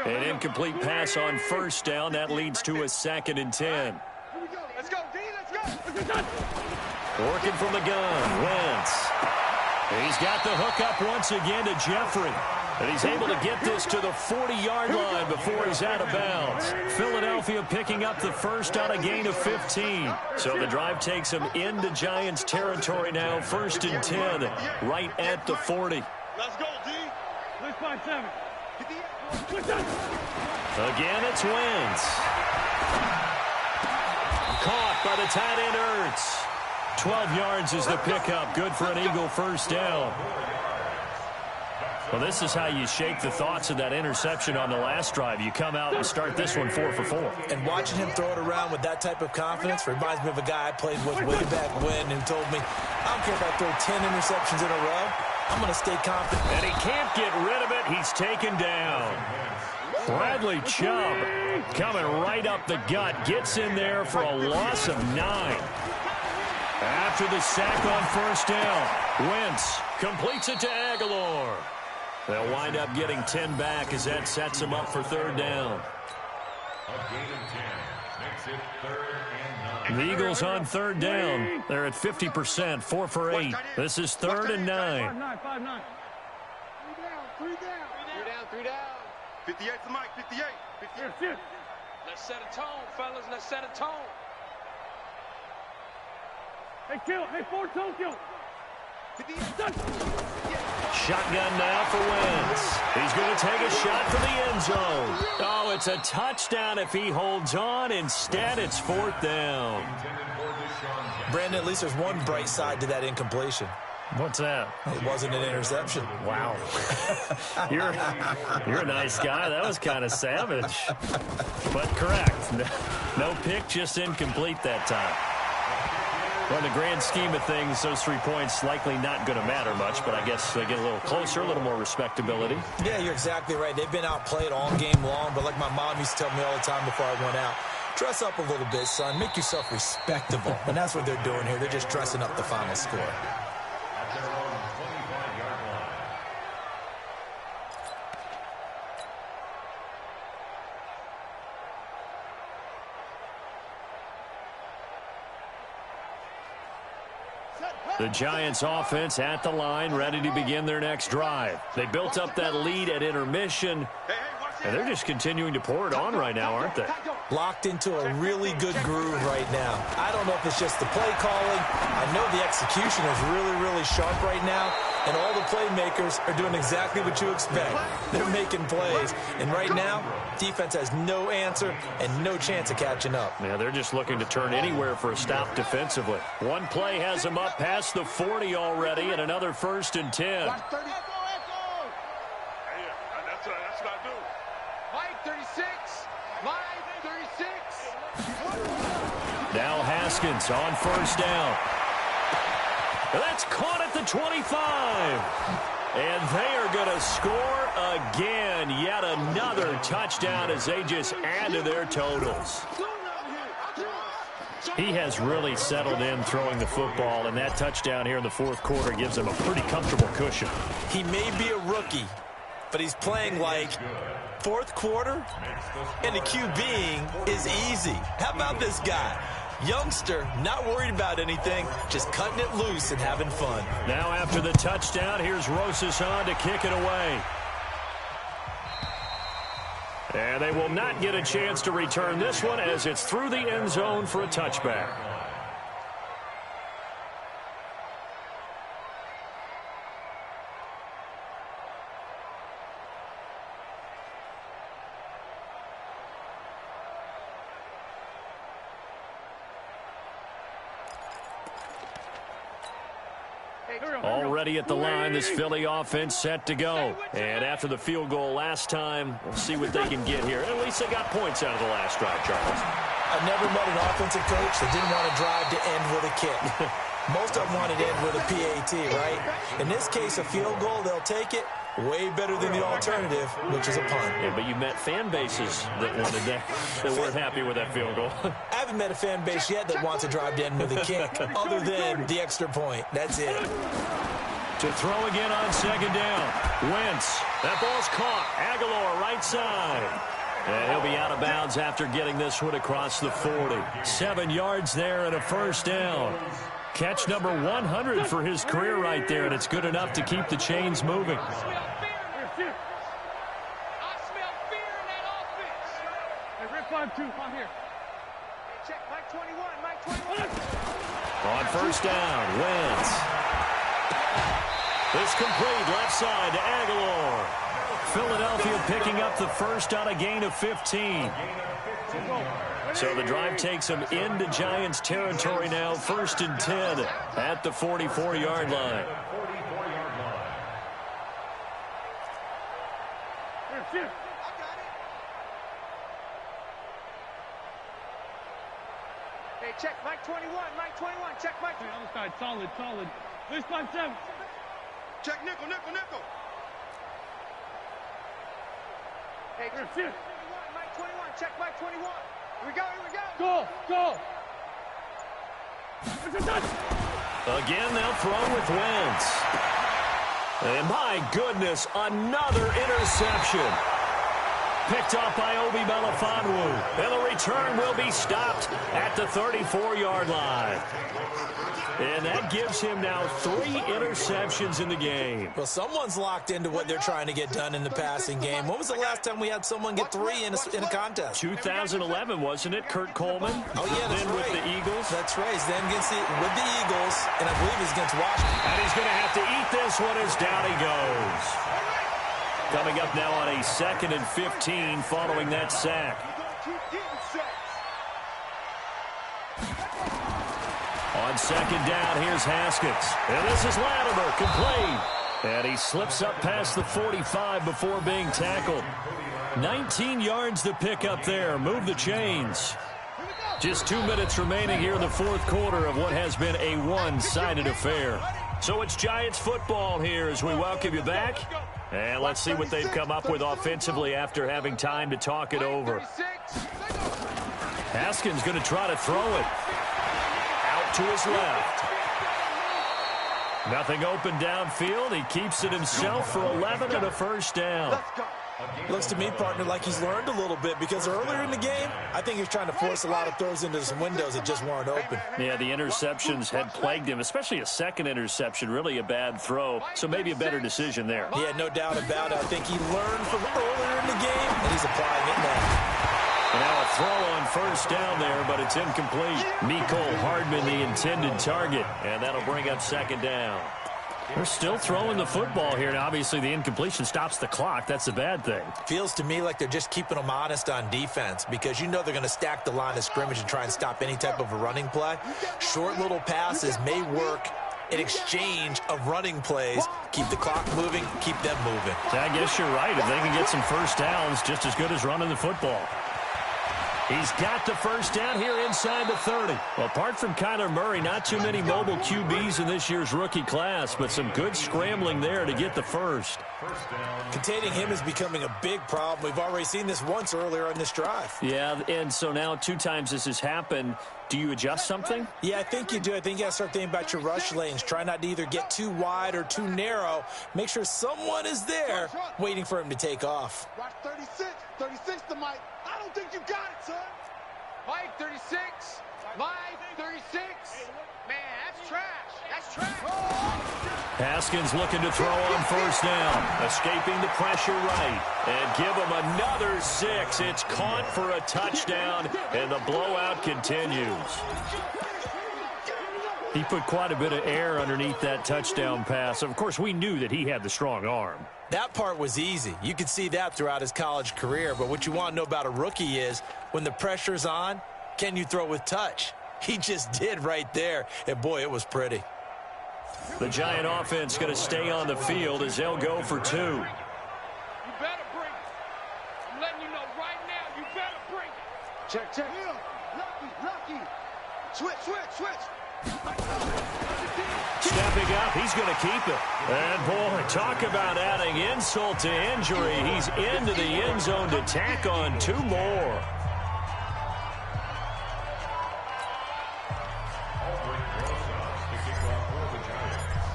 An incomplete pass on first down. That leads to a 2nd and 10. Let's go, D, let's go. Working from the gun, Wentz. He's got the hookup once again to Jeffrey. And he's able to get this to the 40-yard line before he's out of bounds. Philadelphia picking up the first on a gain of 15. So the drive takes them into Giants territory now. 1st and 10, right at the 40. Let's go, D. Let's 5-7. Again, it's Wentz. Caught by the tight end Ertz. 12 yards is the pickup. Good for an Eagle first down. Well, this is how you shake the thoughts of that interception on the last drive. You come out and start this one 4 for 4. And watching him throw it around with that type of confidence reminds me of a guy I played with way back when who told me, I don't care if I throw 10 interceptions in a row, I'm going to stay confident. And he can't get rid of it. He's taken down. Bradley Chubb coming right up the gut. Gets in there for a loss of 9. After the sack on first down, Wentz completes it to Aguilar. They'll wind up getting 10 back as that sets them up for 3rd down. A gain of 10 makes it 3rd and 9. The Eagles on 3rd down. They're at 50%, 4 for 8. This is 3rd and 9. 5-9, 5-9. 3 down. 3 down. 58 to Mike, 58. 58. Let's set a tone, fellas. Let's set a tone. Hey, kill. Hey, Ford Tokyo. Shotgun now for Wentz. He's going to take a shot for the end zone. Oh, it's a touchdown if he holds on. Instead, it's 4th down. Brandon, at least there's one bright side to that incompletion. What's that? It wasn't an interception. Wow. You're a nice guy. That was kind of savage. But correct. No pick, just incomplete that time. Well, in the grand scheme of things, those 3 points likely not going to matter much, but I guess they get a little closer, a little more respectability. Yeah, you're exactly right. They've been outplayed all game long, but like my mom used to tell me all the time before I went out, dress up a little bit, son. Make yourself respectable. And that's what they're doing here. They're just dressing up the final score. At their own 25-yard line. The Giants offense at the line, ready to begin their next drive. They built up that lead at intermission, and they're just continuing to pour it on right now, aren't they? Locked into a really good groove right now. I don't know if it's just the play calling. I know the execution is really, really sharp right now, and all the playmakers are doing exactly what you expect. They're making plays. And right now, defense has no answer and no chance of catching up. Yeah, they're just looking to turn anywhere for a stop defensively. One play has them up past the 40 already, and another 1st and 10. That's what I do. Mike, 36. Mike, 36. Now Haskins on 1st down. That's caught at the 25. And they are going to score again. Yet another touchdown as they just add to their totals. He has really settled in throwing the football, and that touchdown here in the 4th quarter gives him a pretty comfortable cushion. He may be a rookie, but he's playing like 4th quarter, and the QBing is easy. How about this guy? Youngster, not worried about anything, just cutting it loose and having fun. Now after the touchdown, here's Rosas on to kick it away. And they will not get a chance to return this one as it's through the end zone for a touchback. Already at the line, this Philly offense set to go. And after the field goal last time, we'll see what they can get here. At least they got points out of the last drive, Charles. I've never met an offensive coach that didn't want to drive to end with a kick. Most of them wanted to end with a PAT, right? In this case, a field goal, they'll take it. Way better than the alternative, which is a punt. Yeah, but you met fan bases that wanted that, that weren't happy with that field goal. I haven't met a fan base yet that wants to drive to end with a kick, other than the extra point. That's it. To throw again on 2nd down. Wentz. That ball's caught. Aguilar right side. And he'll be out of bounds after getting this one across the 40. 7 yards there and a 1st down. Catch number 100 for his career right there, and it's good enough to keep the chains moving. I smell fear in that offense. Hey, Rip 5-2, on here. Check, Mike 21, Mike 21. On 1st down, Wentz. It's complete left side to Aguilar. Philadelphia picking up the 1st on a gain of 15. So the drive takes them into Giants territory now, 1st and 10 at the 44-yard line. Hey, check, Mike 21, Mike 21, check, Mike. Hey, other side, solid, solid. This 5-7. Check, nickel. Hey, check, 21, Mike 21, check, Mike 21. Here we go. Go. Again, they'll throw with Wentz. And my goodness, another interception. Picked off by Obi Melifonwu. And the return will be stopped at the 34-yard line. And that gives him now 3 interceptions in the game. Well, someone's locked into what they're trying to get done in the passing game. When was the last time we had someone get 3 in a contest? 2011, wasn't it? Kurt Coleman. Oh, yeah, that's then right. with the Eagles. That's right. He's then with the Eagles, and I believe he's against Washington. And he's going to have to eat this one as down he goes. Coming up now on a 2nd and 15 following that sack. On 2nd down, here's Haskins. And this is Latimer, complete. And he slips up past the 45 before being tackled. 19 yards to pick up there. Move the chains. Just 2 minutes remaining here in the 4th quarter of what has been a one-sided affair. So it's Giants football here as we welcome you back. And let's see what they've come up with offensively after having time to talk it over. Haskins going to try to throw it. Out to his left. Nothing open downfield. He keeps it himself for 11 and a 1st down. Looks to me, partner, like he's learned a little bit because earlier in the game, I think he was trying to force a lot of throws into some windows that just weren't open. Yeah, the interceptions had plagued him, especially a 2nd interception, really a bad throw. So maybe a better decision there. Yeah, no doubt about it. I think he learned from earlier in the game, and he's applying it now. And now a throw on 1st down there, but it's incomplete. Mecole Hardman, the intended target, and that'll bring up 2nd down. They're still throwing the football here. Now, obviously, the incompletion stops the clock. That's a bad thing. Feels to me like they're just keeping them honest on defense because you know they're going to stack the line of scrimmage and try and stop any type of a running play. Short little passes may work in exchange of running plays. Keep the clock moving, keep them moving. I guess you're right. If they can get some first downs, just as good as running the football. He's got the first down here inside the 30. Well, apart from Kyler Murray, not too many mobile QBs in this year's rookie class, but some good scrambling there to get the first. Containing him is becoming a big problem. We've already seen this once earlier on this drive. Yeah, and so now 2 times this has happened. Do you adjust something? Yeah, I think you do. I think you got to start thinking about your rush lanes. Try not to either get too wide or too narrow. Make sure someone is there waiting for him to take off. Watch 36. 36 to Mike. I don't think you got it, son. Mike 36. Mike 36. Man, that's trash. That's trash. Haskins looking to throw on first down. Escaping the pressure right. And give him another 6. It's caught for a touchdown, and the blowout continues. He put quite a bit of air underneath that touchdown pass. Of course, we knew that he had the strong arm. That part was easy. You could see that throughout his college career. But what you want to know about a rookie is when the pressure's on, can you throw with touch? He just did right there. And, boy, it was pretty. The Giant offense going to stay on the field as they'll go for 2. You better bring it. I'm letting you know right now, you better bring it. Check, check. Lucky. Switch. Stepping up, he's going to keep it. And, boy, talk about adding insult to injury. He's into the end zone to tack on 2 more.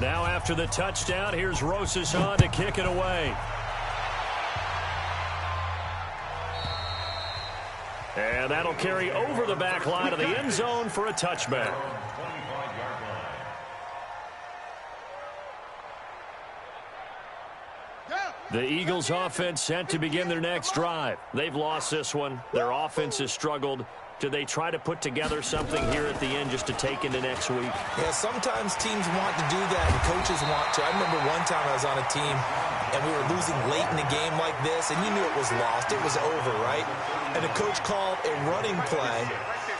Now after the touchdown, here's Rosas on to kick it away. And that'll carry over the back line of the end zone for a touchback. The Eagles offense set to begin their next drive. They've lost this one. Their offense has struggled. Do they try to put together something here at the end just to take into next week? Yeah, sometimes teams want to do that and coaches want to. I remember one time I was on a team and we were losing late in a game like this, and you knew it was lost. It was over, right? And the coach called a running play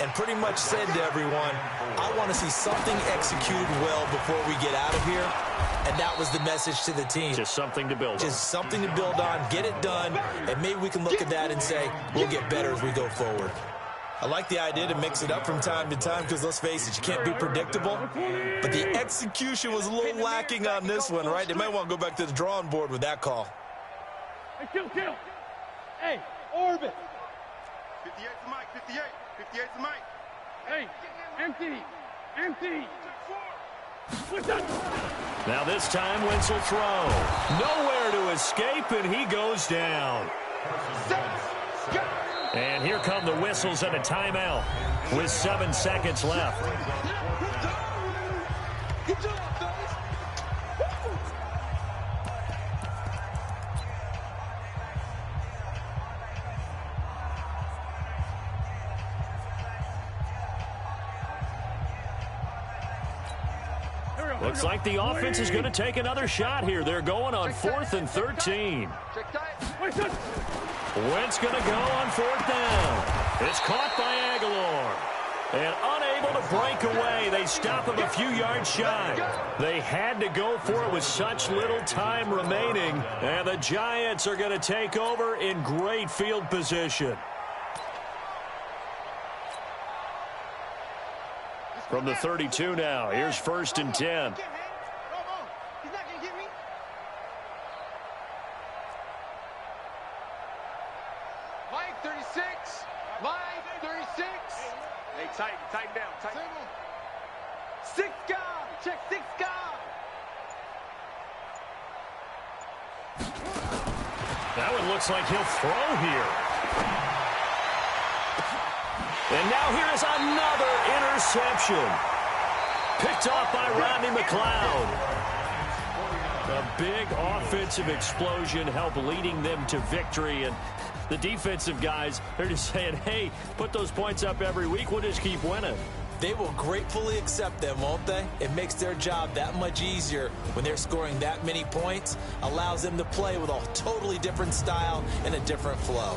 and pretty much said to everyone, I want to see something executed well before we get out of here. And that was the message to the team. Just something to build on. Just something to build on, get it done, and maybe we can look at that and say, we'll get better as we go forward. I like the idea to mix it up from time to time because, let's face it, you can't be predictable. But the execution was a little lacking on this one, right? They might want to go back to the drawing board with that call. Hey, kill. Hey, orbit. 58 to Mike. 58 to Mike. Hey, empty. What's that? Now this time, Wentz will throw. Nowhere to escape, and he goes down. And here come the whistles and a timeout with 7 seconds left. Good job, fellas. Looks like the offense is going to take another shot here. They're going on 4th and 13. Wentz going to go on 4th down. It's caught by Aguilar. And unable to break away. They stop him a few yards shy. They had to go for it with such little time remaining. And the Giants are going to take over in great field position. From the 32 now, here's 1st and 10. Mike 36. Mike 36. Hey, tighten down. Six guard. Check 6 guard. That one looks like he'll throw here. And now here is another interception. Picked off by Rodney McLeod. A big offensive explosion helped leading them to victory. And the defensive guys, they're just saying, hey, put those points up every week. We'll just keep winning. They will gratefully accept them, won't they? It makes their job that much easier when they're scoring that many points, allows them to play with a totally different style and a different flow.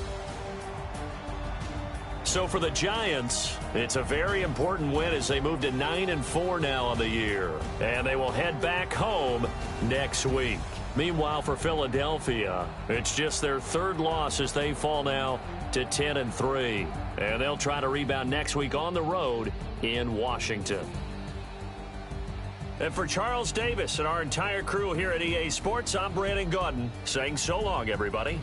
So for the Giants, it's a very important win as they move to 9-4 now on the year. And they will head back home next week. Meanwhile, for Philadelphia, it's just their third loss as they fall now to 10-3. And they'll try to rebound next week on the road in Washington. And for Charles Davis and our entire crew here at EA Sports, I'm Brandon Gaudin saying so long, everybody.